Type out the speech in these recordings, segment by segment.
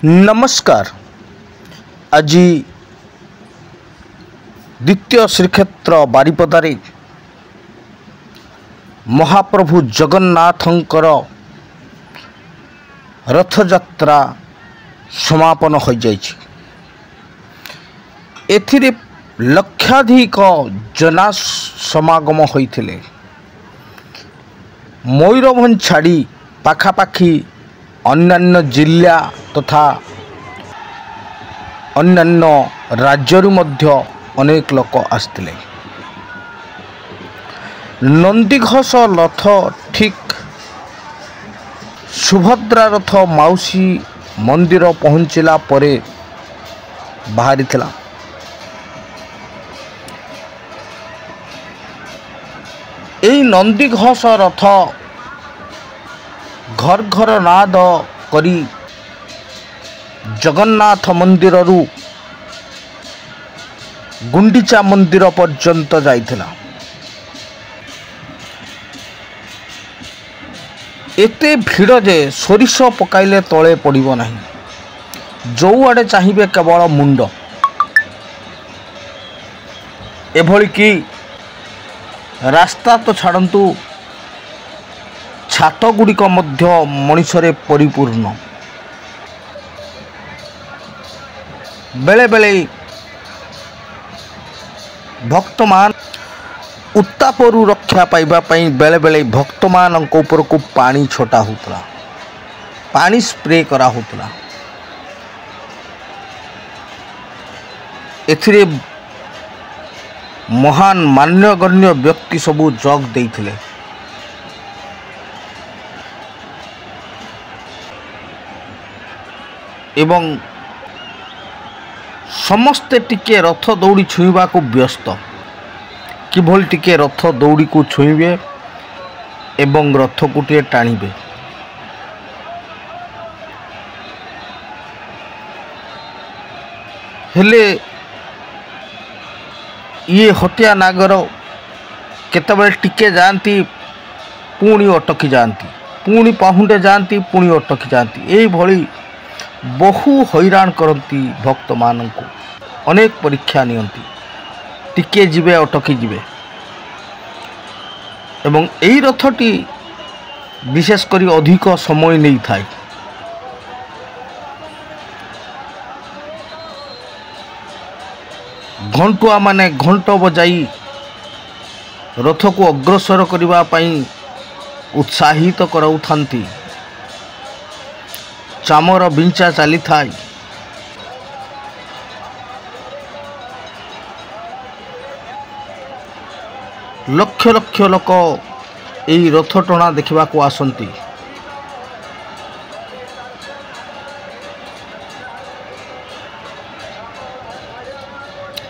नमस्कार। आज द्वितीय श्रीक्षेत्र बारिपदारे महाप्रभु जगन्नाथंकर रथयात्रा समापन हो जाइछि। एथिरे लक्षाधिक जना समागम होइथिले। मयूरभंज छाड़ी पाखापाखि अन्यान्य जिला तथा अन्यान्य राज्यरू मध्य अनेक लोक आसथिले। नंदीघोष रथ ठीक सुभद्रा रथ माउसी मंदिर पहुँचला परे बाहरी थिला। एई नंदीघोष रथ घर घर नाद करी जगन्नाथ मंदिर रु गुंडीचा मंदिर पर्यंत जाइथिला। एते भीड़ जे सोरिष पकाइले तले पड़िबो नाही। जो आड़े चाहिए केवल मुंड। एभली कि रास्ता तो छाड़ंतु छात गुड़िक मध्य मनुष्य परिपूर्ण। बेले बेले भक्त मान उत्तापरू रक्षा पाइबा पई बेले बेले भक्त मान ऊपर को पानी छोटा होतला, पानी स्प्रे करा होतला। एथिरे महान मान्यगण्य व्यक्ति सबू जग देइथिले। एवं समस्ते टिके रथ दौड़ी छुईबा को व्यस्त। किभली टिके रथ दौड़ी को छुईबे एवं रथ को टिके टाणीबे। हेले ये हटिया नागर केतबेले टिके जाती पुणी अटकी जाती, पुणी पाहुंडे जाती पुणी अटकी जाती। एई भली बहु हैरान करती भक्त मानक। अनेक परीक्षा नियंती, टिके जिबे अटकी जिबे। एवं एई रथटी विशेष करी अधिक समय नहीं थाए। घंटुआ माने घंट बजाई रथ को अग्रसर करबा पई उत्साहित कराउथांती। चामर बिंचा चली थाए। लक्ष लक्ष लोक यही रथ टଣା देखा आसती।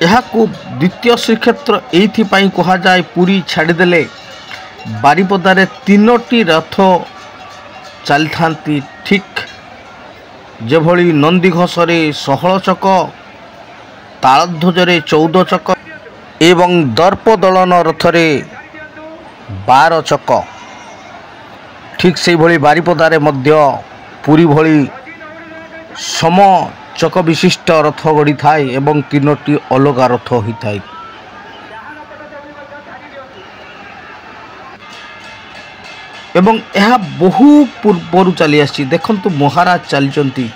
यहाकू द्वितीय श्रीक्षेत्र एइथिपाई कहा जाए। पुरी छाड़देले बारिपदारे तीनोटी रथ चली थांती। ठीक जेभली नंदीघोषरे 16 चक, तालध्वजरे 14 चक एवं दर्प दलन रथरे 12 चक, ठीक से भली बारिपदारे मध्य पुरी भली सम चक विशिष्ट रथ गड़ी थाए एवं तीनोटी अलग रथ ही थाए। एवं यह बहु पूर्वर चली आसी। देखंतु महाराज चलचंती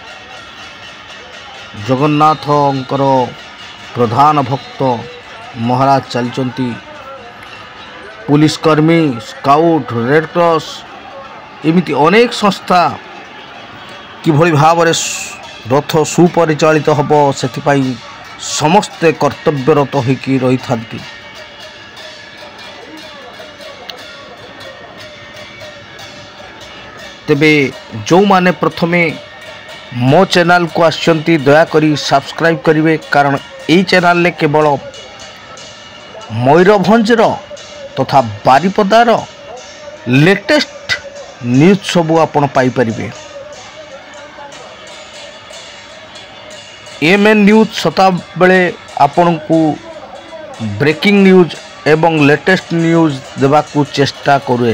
जगन्नाथंकर प्रधान भक्त महाराज चलचंती। पुलिसकर्मी, स्काउट, रेड क्रॉस एमिति अनेक संस्था किभली भाव रथ सुपरिचालित हब सेथिपाई समस्ते कर्तव्यरत होइकी रही थांती। तेबे जो माने प्रथमे मो चैनल को आसचंती दयाकरी सब्सक्राइब करिवे। कारण यही चैनल ले केवल मयूरभंजर तथा बारिपदार लेटेस्ट न्यूज सबू आपण पाई परिबे। एएमएन न्यूज सता बेले आपण को ब्रेकिंग न्यूज एवं लेटेस्ट न्यूज देवाकू चेष्टा करे।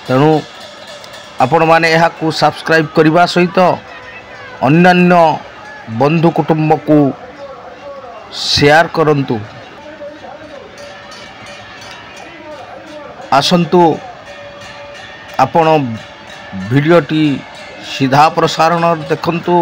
तेणु आपण माने यहाकू सब्सक्राइब करने सहित अन्यान्य बंधु कुटुंब को शेयर करंतु। आसंतु आपण वीडियोटी सीधा प्रसारण देखंतु।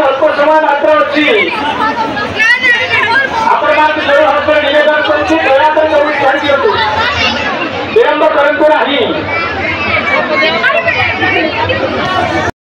अल्प समय मात्र अच्छी निवेदन विलंब करूँ नहीं।